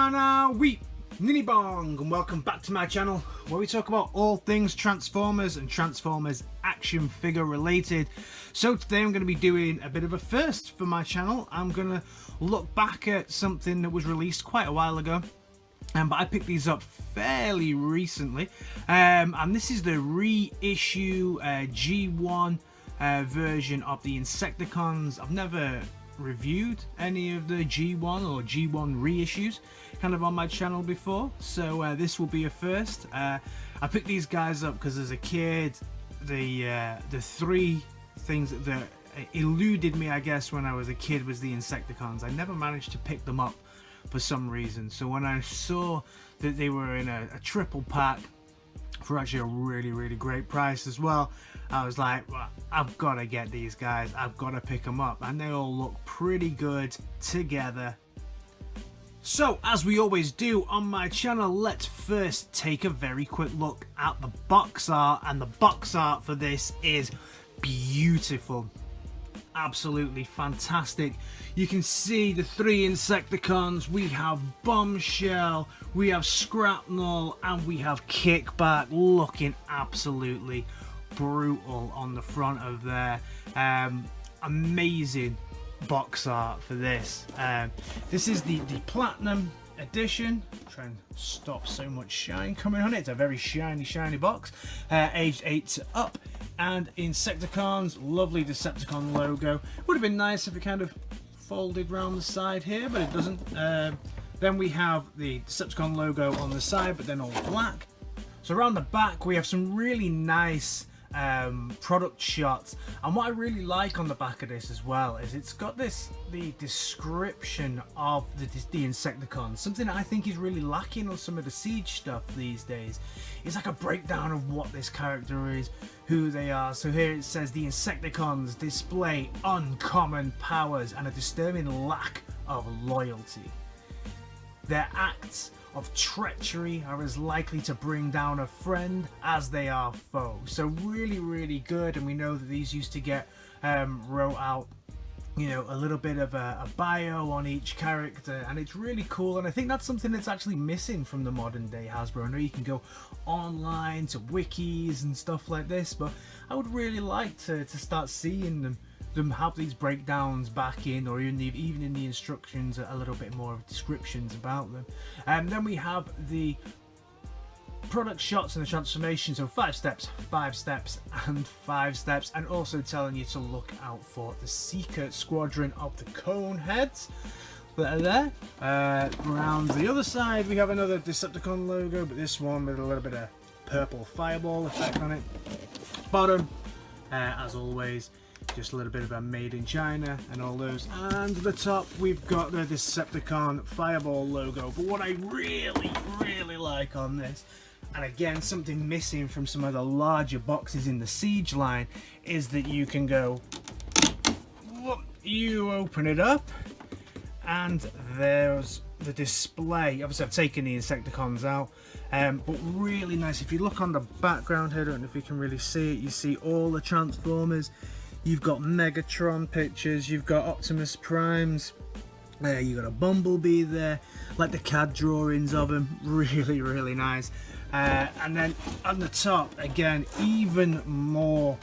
Wanawi Ninibong, and welcome back to my channel where we talk about all things Transformers and Transformers action figure related. So today I'm going to be doing a bit of a first for my channel. I'm going to look back at something that was released quite a while ago, but I picked these up fairly recently, and this is the reissue G1 version of the Insecticons. I've never reviewed any of the G1 or G1 reissues kind of on my channel before, so this will be a first. I picked these guys up because as a kid the three things that eluded me, I guess, when I was a kid was the Insecticons. I never managed to pick them up for some reason, so when I saw that they were in a triple pack for actually a really great price as well, I was like, well, I've got to get these guys, I've got to pick them up, and they all look pretty good together. So as we always do on my channel, let's first take a very quick look at the box art, and the box art for this is beautiful. Absolutely fantastic. You can see the three Insecticons. We have Bombshell, we have Scrapnel, and we have Kickback, looking absolutely brutal on the front of there. Amazing box art for this. This is the platinum edition. Try and stop so much shine coming on it. It's a very shiny box, aged 8 to up, and Insecticons, lovely Decepticon logo. Would have been nice if it kind of folded round the side here, but it doesn't. Then we have the Decepticon logo on the side, but then all black. So around the back we have some really nice product shots, and what I really like on the back of this as well is it's got the description of the Insecticons. Something that I think is really lacking on some of the Siege stuff these days. It's like a breakdown of what this character is, who they are. So here it says the Insecticons display uncommon powers and a disturbing lack of loyalty. Their acts of treachery are as likely to bring down a friend as they are foe. So really good, and we know that these used to get wrote out, you know, a little bit of a bio on each character, and it's really cool. And I think that's something that's actually missing from the modern day Hasbro. I know you can go online to wikis and stuff like this, but I would really like to start seeing them have these breakdowns back in, or even in the instructions, a little bit more of descriptions about them. And then we have the product shots and the transformation, so 5 steps, 5 steps, and 5 steps, and also telling you to look out for the Seeker Squadron of the Cone Heads that are there. Around the other side we have another Decepticon logo, but this one with a little bit of purple fireball effect on it. Bottom, as always, just a little bit of a made in China and all those. And at the top we've got the Decepticon fireball logo. But what I really like on this, and again something missing from some of the larger boxes in the Siege line, is that you can go, you open it up and there's the display. Obviously I've taken the Insecticons out, but really nice. If you look on the background here, I don't know if you can really see it, you see all the Transformers. You've got Megatron pictures, you've got Optimus Primes, you've got a Bumblebee there, like the CAD drawings of them, really nice. And then on the top, again, even more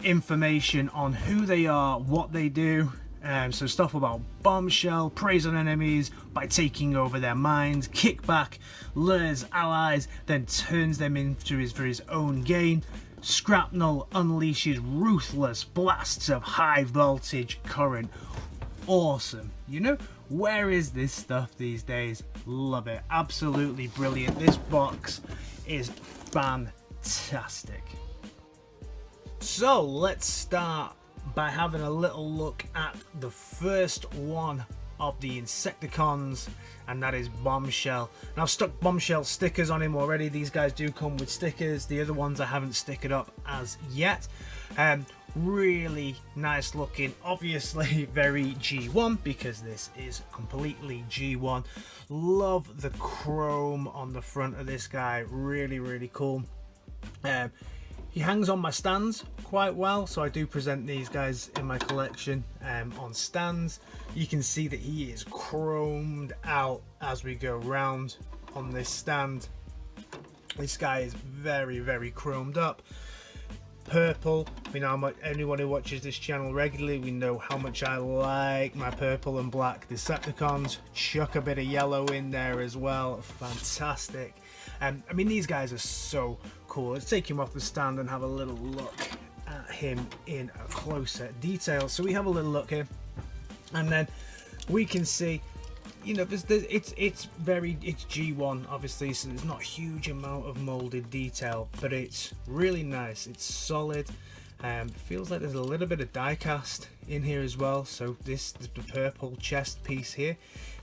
information on who they are, what they do. So stuff about Bombshell, preys on enemies by taking over their minds. Kickback lures allies, then turns them into for his own gain. Scrapnel unleashes ruthless blasts of high voltage current. Awesome. You know, where is this stuff these days? Love it. Absolutely brilliant. This box is fantastic. So let's start by having a little look at the first one of the Insecticons, and that is Bombshell. Now I've stuck Bombshell stickers on him already. These guys do come with stickers. The other ones I haven't stickered up as yet. Really nice looking, obviously very G1 because this is completely G1. Love the chrome on the front of this guy, really cool. He hangs on my stands quite well, so I do present these guys in my collection on stands. You can see that he is chromed out as we go around on this stand. This guy is very, very chromed up. Purple, we know how much, anyone who watches this channel regularly, we know how much I like my purple and black Decepticons. Chuck a bit of yellow in there as well, fantastic. I mean, these guys are so cool. Let's take him off the stand and have a little look at him in a closer detail. So we have a little look here, and then we can see, you know, it's G1 obviously, so there's not a huge amount of molded detail, but it's really nice. It's solid. Feels like there's a little bit of die cast in here as well. So this, the purple chest piece here,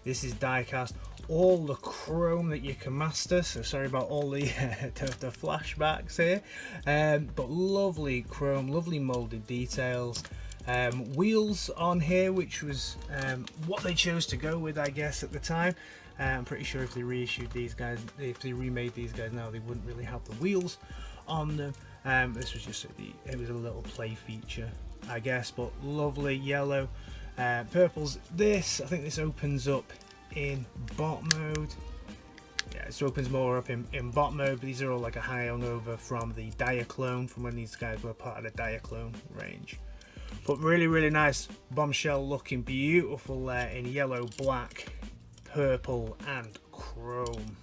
this is die cast. All the chrome that you can master. So sorry about all the the flashbacks here, but lovely chrome, lovely molded details. Wheels on here, which was what they chose to go with, I guess, at the time. I'm pretty sure if they reissued these guys, if they remade these guys now, they wouldn't really have the wheels on them. This was just it was a little play feature, I guess, but lovely yellow. Purple's this. I think this opens up in bot mode. Yeah, this opens more up in bot mode, but these are all like a hangover from the Diaclone, from when these guys were part of the Diaclone range. But really, really nice bombshell looking, beautiful there in yellow, black, purple and chrome.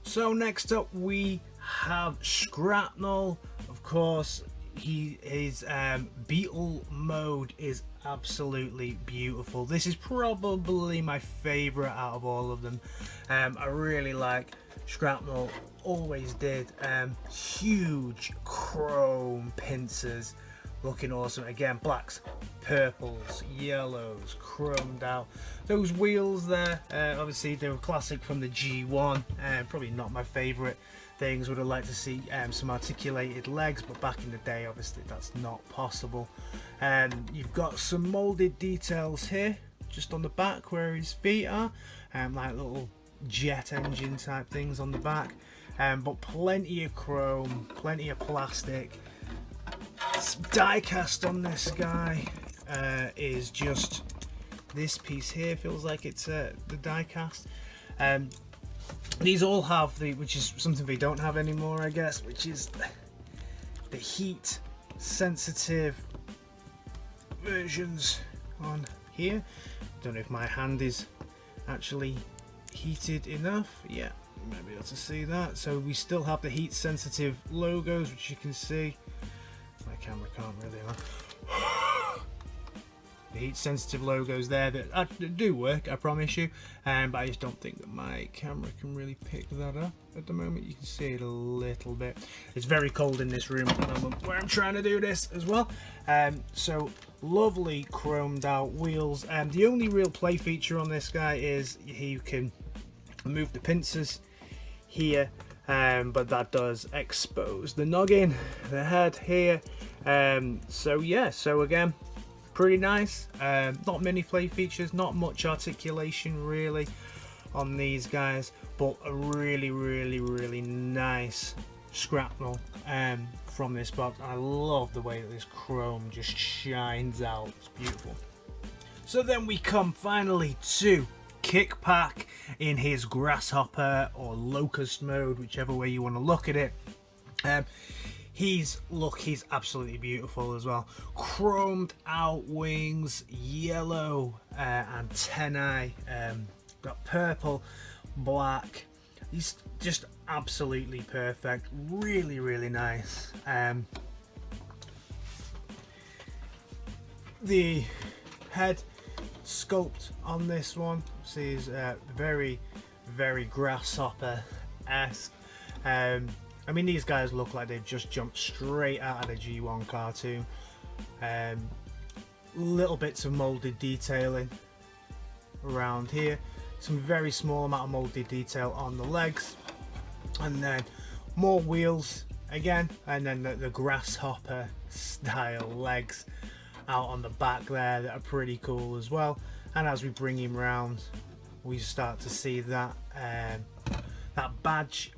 So next up we have Shrapnel. Of course, his beetle mode is absolutely beautiful. This is probably my favorite out of all of them. I really like Shrapnel, always did. Huge chrome pincers, looking awesome. Again, blacks, purples, yellows, chromed out. Those wheels there, obviously they were classic from the G1. Probably not my favorite things. Would have liked to see some articulated legs, but back in the day, obviously that's not possible. You've got some molded details here, just on the back where his feet are, like little jet engine type things on the back. But plenty of chrome, plenty of plastic. Die cast on this guy is just this piece here. Feels like it's the die cast. These all have the, which is something they don't have anymore, I guess, which is the heat sensitive versions on here. Don't know if my hand is actually heated enough. Yeah, you might be able to see that. So we still have the heat sensitive logos, which you can see. My camera can't really. The heat sensitive logos there that do work, I promise you, but I just don't think that my camera can really pick that up at the moment. You can see it a little bit. It's very cold in this room at the moment where I'm trying to do this as well. So lovely chromed out wheels. The only real play feature on this guy is you can move the pincers here, but that does expose the noggin, the head here. So yeah, so again, pretty nice. Not many play features, not much articulation really on these guys, but a really, really, really nice Shrapnel from this box. I love the way that this chrome just shines out. It's beautiful. So then we come finally to Kickpack in his grasshopper or locust mode, whichever way you want to look at it. He's absolutely beautiful as well. Chromed out wings, yellow antennae, got purple, black. He's just absolutely perfect. Really, really nice. The head sculpt on this one is very, very grasshopper-esque. I mean, these guys look like they've just jumped straight out of the G1 cartoon. Little bits of molded detailing around here. Some very small amount of molded detail on the legs. And then more wheels again. And then the grasshopper style legs out on the back there that are pretty cool as well. And as we bring him round, we start to see that that badge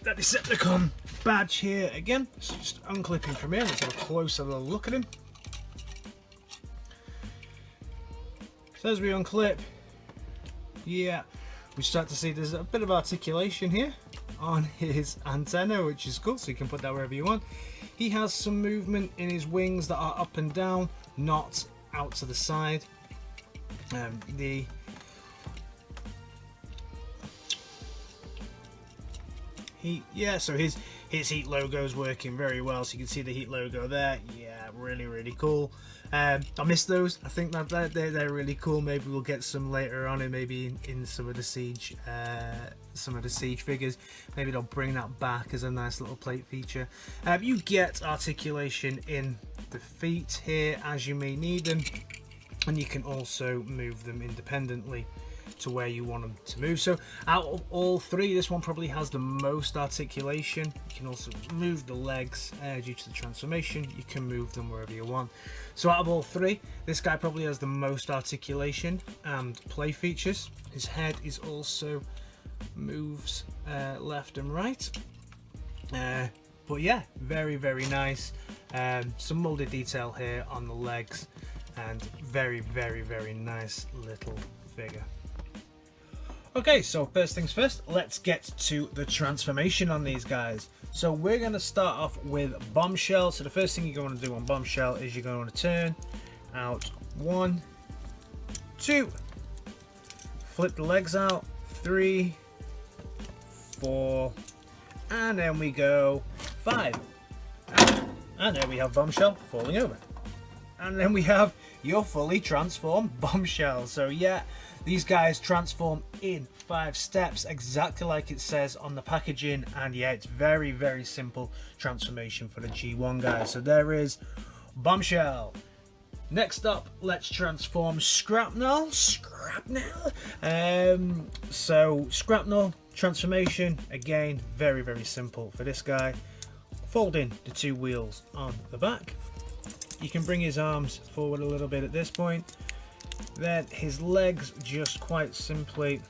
that Decepticon badge here again. So just unclipping from here. Let's have a closer little look at him. So as we unclip, yeah, we start to see there's a bit of articulation here on his antenna, which is cool, so you can put that wherever you want. He has some movement in his wings that are up and down, not out to the side. So his heat logo is working very well, so you can see the heat logo there. Yeah, really cool. I missed those. I think that they're really cool. Maybe we'll get some later on, and maybe in some of the siege figures. Maybe they'll bring that back as a nice little plate feature. You get articulation in the feet here as you may need them, and you can also move them independently to where you want them to move. So out of all three, this one probably has the most articulation. You can also move the legs due to the transformation. You can move them wherever you want. So out of all three, this guy probably has the most articulation and play features. His head is also moves left and right. But yeah, very nice. Some molded detail here on the legs, and very nice little figure. Okay, so first things first, let's get to the transformation on these guys. So we're going to start off with Bombshell. So the first thing you're going to do on Bombshell is you're going to turn out 1, 2, flip the legs out, 3, 4, and then we go 5. And then we have Bombshell falling over. And then we have your fully transformed Bombshell. So yeah, these guys transform in 5 steps, exactly like it says on the packaging. And yeah, it's very simple transformation for the G1 guys. So there is Bombshell. Next up, let's transform Scrapnel. So Scrapnel transformation, again, very simple for this guy. Fold in the 2 wheels on the back. You can bring his arms forward a little bit at this point. Then his legs, just quite simply,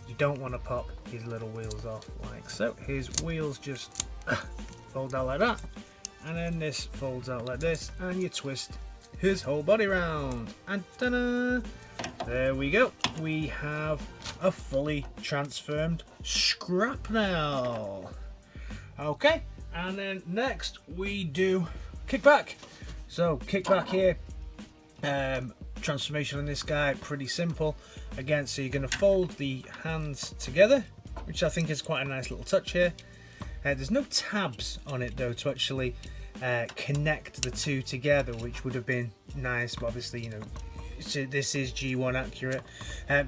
you don't want to pop his little wheels off like so. His wheels just fold out like that, and then this folds out like this, and you twist his whole body round, and ta-da! There we go. We have a fully transformed Scrapnel. Okay, and then next we do Kickback. So Kickback here, transformation on this guy, pretty simple. Again, so you're going to fold the hands together, which I think is quite a nice little touch here. There's no tabs on it though to actually connect the two together, which would have been nice, but obviously, you know, so this is G1 accurate.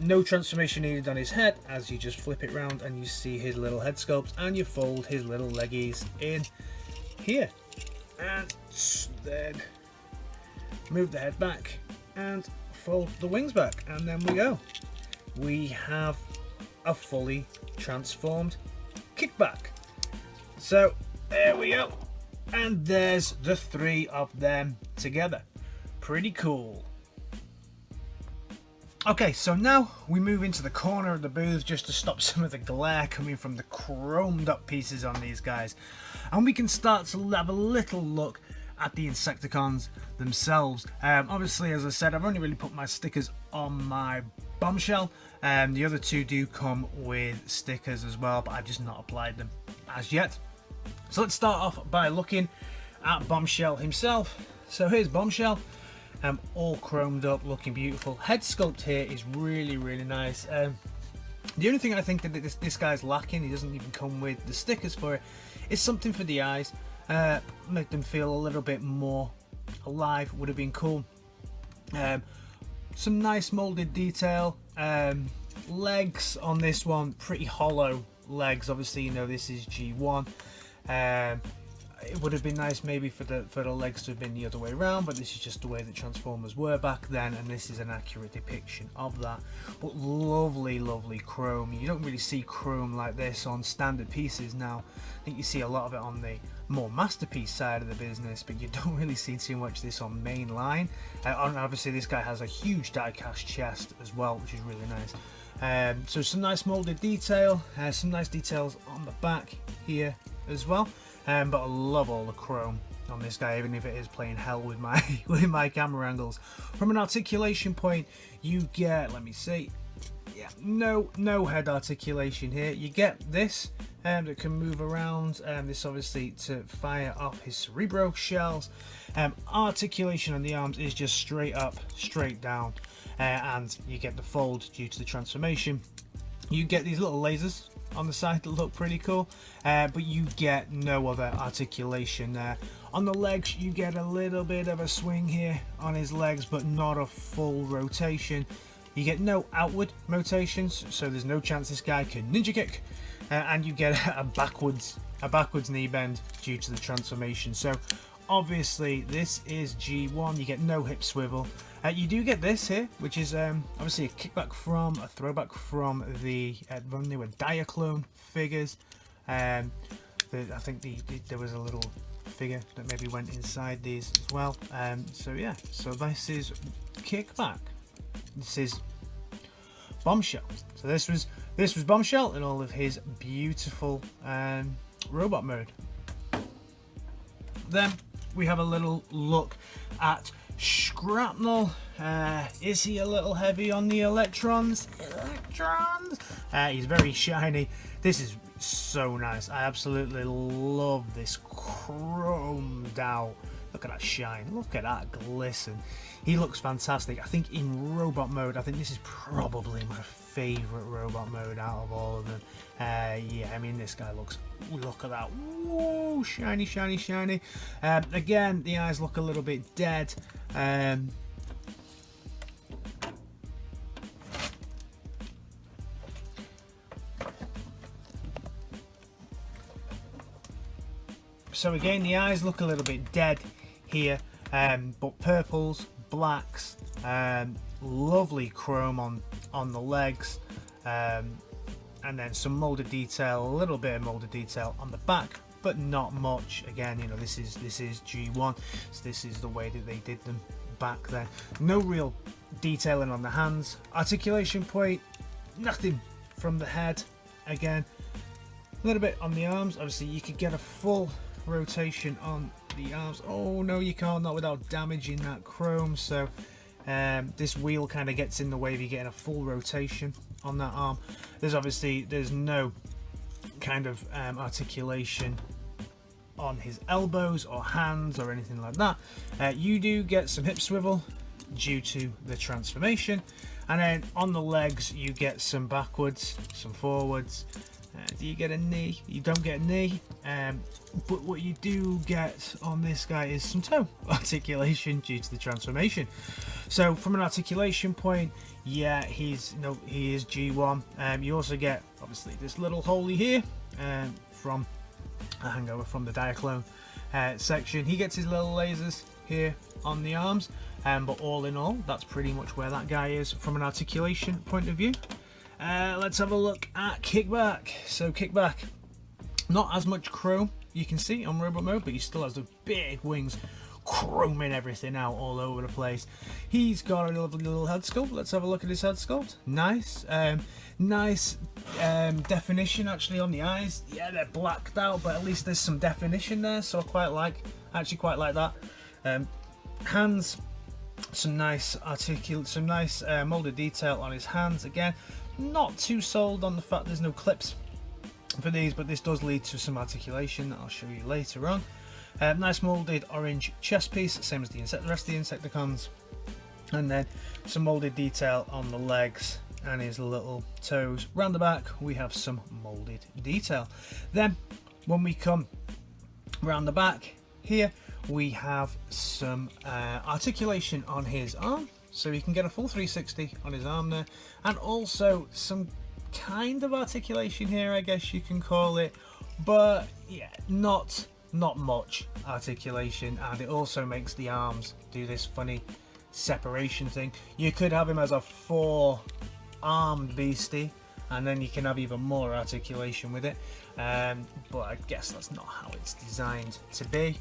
No transformation needed on his head, as you just flip it round and you see his little head sculpt, and you fold his little leggies in here, and then move the head back and fold the wings back, and then we go. We have a fully transformed Kickback. So there we go, and there's the 3 of them together. Pretty cool. Okay, so now we move into the corner of the booth just to stop some of the glare coming from the chromed up pieces on these guys, and we can start to have a little look at the Insecticons themselves. Obviously, as I said, I've only really put my stickers on my Bombshell. The other 2 do come with stickers as well, but I've just not applied them as yet. So let's start off by looking at Bombshell himself. So here's Bombshell, all chromed up, looking beautiful. Head sculpt here is really nice. The only thing I think that this guy's lacking, he doesn't even come with the stickers for it, is something for the eyes. Make them feel a little bit more alive, would have been cool. Some nice molded detail. Legs on this one, pretty hollow legs. Obviously, you know, this is G1. It would have been nice maybe for the legs to have been the other way around, but this is just the way that Transformers were back then, and this is an accurate depiction of that. But lovely chrome. You don't really see chrome like this on standard pieces now. I think you see a lot of it on the more masterpiece side of the business, but you don't really see too much of this on main line. And obviously this guy has a huge die-cast chest as well, which is really nice. So some nice molded detail, some nice details on the back here as well. But I love all the chrome on this guy, even if it is playing hell with my with my camera angles. From an articulation point, you get, let me see, yeah, no head articulation here. You get this that can move around, this obviously to fire off his cerebro shells. Articulation on the arms is just straight up, straight down, and you get the fold due to the transformation. You get these little lasers on the side that look pretty cool, but you get no other articulation there. On the legs, you get a little bit of a swing here on his legs, but not a full rotation. You get no outward rotations, so there's no chance this guy can ninja kick, and you get a backwards knee bend due to the transformation. So obviously this is G1. You get no hip swivel. You do get this here, which is obviously a throwback from the when they were Diaclone figures. I think there was a little figure that maybe went inside these as well. So yeah, so this is Kickback. This is Bombshell. So this was Bombshell in all of his beautiful robot mode. Then we have a little look at Shrapnel. Is he a little heavy on the electrons? He's very shiny. This is so nice. I absolutely love this chromed out. Look at that shine. Look at that glisten. He looks fantastic. I think in robot mode, I think this is probably my favorite robot mode out of all of them. Yeah, I mean, this guy looks, look at that. Whoa, shiny, shiny, shiny. Again, the eyes look a little bit dead. So again, the eyes look a little bit dead here, but purples, blacks, lovely chrome on the legs, and then some molded detail, a little bit of molded detail on the back, but not much. Again, you know, this is G1, so this is the way that they did them back then. No real detailing on the hands. Articulation point, nothing from the head. Again, a little bit on the arms. Obviously, you could get a full rotation on the arms. Oh no, you can't, not without damaging that chrome. So this wheel kind of gets in the way of you getting a full rotation on that arm. There's no kind of articulation on his elbows or hands or anything like that. You do get some hip swivel due to the transformation, and then on the legs you get some backwards, some forwards. Do you get a knee? You don't get a knee, but what you do get on this guy is some toe articulation due to the transformation. So from an articulation point, yeah, he is G1. You also get obviously this little holey here from a hangover from the Diaclone section. He gets his little lasers here on the arms, but all in all, that's pretty much where that guy is from an articulation point of view. Let's have a look at Kickback. So Kickback, not as much chrome you can see on robot mode, but he still has the big wings chroming everything out all over the place. He's got a little head sculpt. Let's have a look at his head sculpt. Nice, nice definition actually on the eyes. Yeah, they're blacked out, but at least there's some definition there, so I actually quite like that. Hands, some nice molded detail on his hands. Again, not too sold on the fact there's no clips for these, but this does lead to some articulation that I'll show you later on. Nice molded orange chest piece, same as the rest of the Insecticons, and then some molded detail on the legs and his little toes. Round the back we have some molded detail. Then when we come round the back here, we have some articulation on his arm, so you can get a full 360 on his arm there, and also some kind of articulation here, I guess you can call it, but yeah, not much articulation. And it also makes the arms do this funny separation thing. You could have him as a 4-armed beastie, and then you can have even more articulation with it, but I guess that's not how it's designed to be.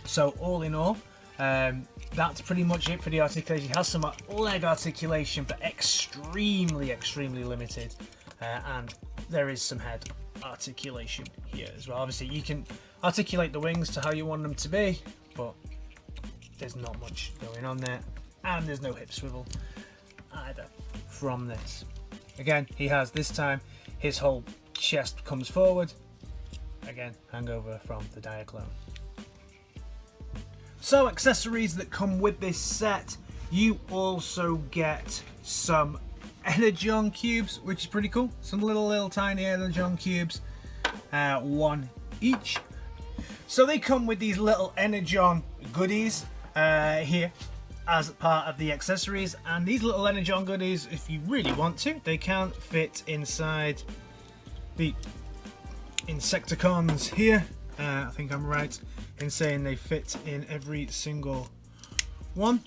So all in all, That's pretty much it for the articulation. He has some leg articulation, but extremely limited, and there is some head articulation here as well. Obviously you can articulate the wings to how you want them to be, but there's not much going on there, and there's no hip swivel either from this. Again, he has this time his whole chest comes forward, again hangover from the Diaclone. So accessories that come with this set, you also get some Energon cubes, which is pretty cool. Some little tiny Energon cubes, one each. So they come with these little Energon goodies here as part of the accessories, and these little Energon goodies, if you really want to, they can fit inside the Insecticons here. I think I'm right in saying they fit in every single one,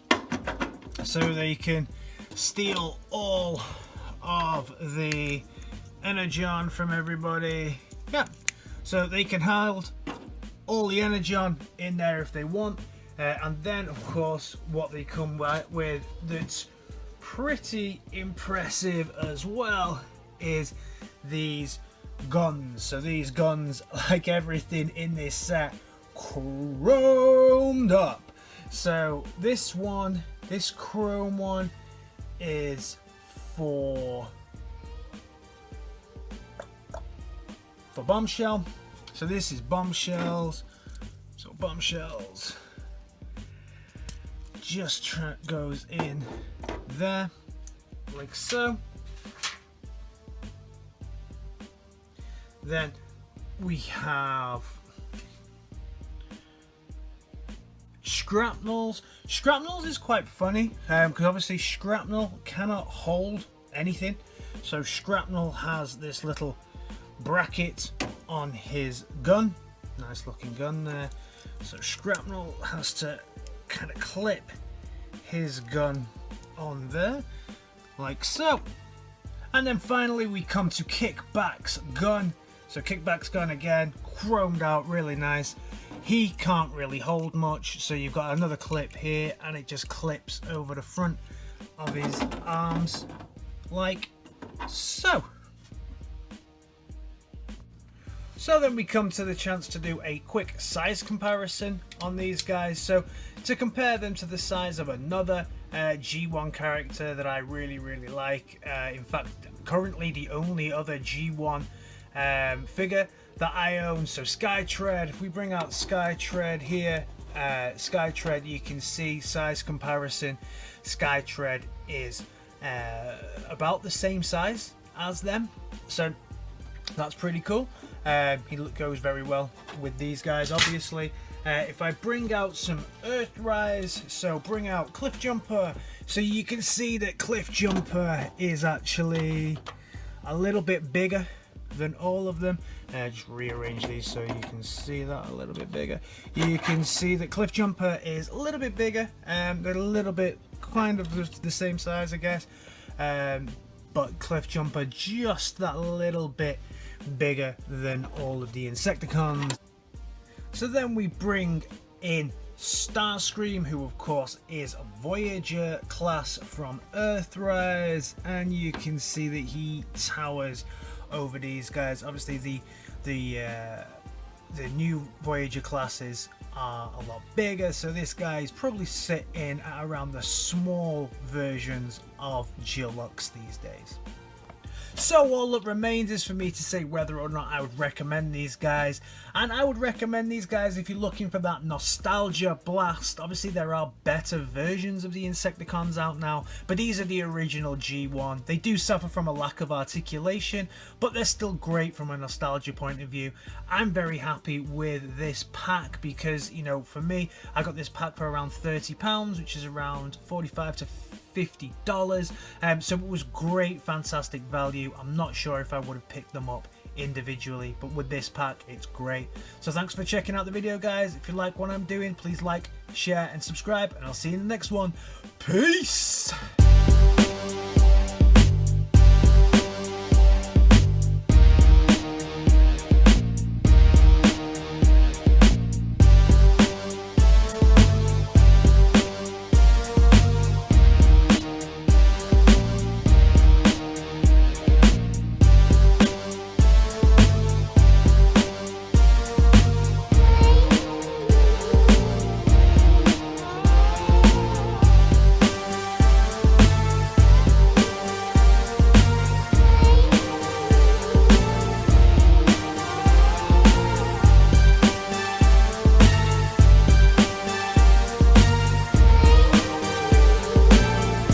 so they can steal all of the Energon from everybody. Yeah, so they can hold all the Energon in there if they want, and then of course what they come with that's pretty impressive as well is these guns. So these guns, like everything in this set, chromed up. So this one, this chrome one, is for Bombshell. So this is Bombshells. So Bombshells just goes in there like so. Then we have Shrapnels. Shrapnels is quite funny because obviously Shrapnel cannot hold anything. So Shrapnel has this little bracket on his gun. Nice looking gun there. So Shrapnel has to kind of clip his gun on there like so. And then finally we come to Kickback's gun. So Kickback's gun again, chromed out, really nice. He can't really hold much, so you've got another clip here and it just clips over the front of his arms like so. So then we come to the chance to do a quick size comparison on these guys. So to compare them to the size of another G1 character that I really like, in fact currently the only other G1 figure that I own, so Skytread. If we bring out Skytread here, Skytread, you can see size comparison. Skytread is about the same size as them, so that's pretty cool. He goes very well with these guys, obviously. If I bring out some Earthrise, so bring out Cliffjumper, so you can see that Cliffjumper is actually a little bit bigger than all of them. Just rearrange these so you can see that a little bit bigger. You can see that Cliffjumper is a little bit bigger, they're a little bit kind of the same size, I guess, but Cliffjumper just that little bit bigger than all of the Insecticons. So then we bring in Starscream, who of course is a Voyager class from Earthrise, and you can see that he towers over these guys. Obviously the new Voyager classes are a lot bigger, so this guy is probably sitting at around the small versions of Gilux these days. So all that remains is for me to say whether or not I would recommend these guys, and I would recommend these guys if you're looking for that nostalgia blast. Obviously there are better versions of the Insecticons out now, but these are the original G1. They do suffer from a lack of articulation, but they're still great from a nostalgia point of view. I'm very happy with this pack because, you know, for me, I got this pack for around £30, which is around $45 to $50, so it was great, fantastic value. I'm not sure if I would have picked them up individually, but with this pack it's great. So thanks for checking out the video, guys. If you like what I'm doing, please like, share and subscribe, and I'll see you in the next one. Peace.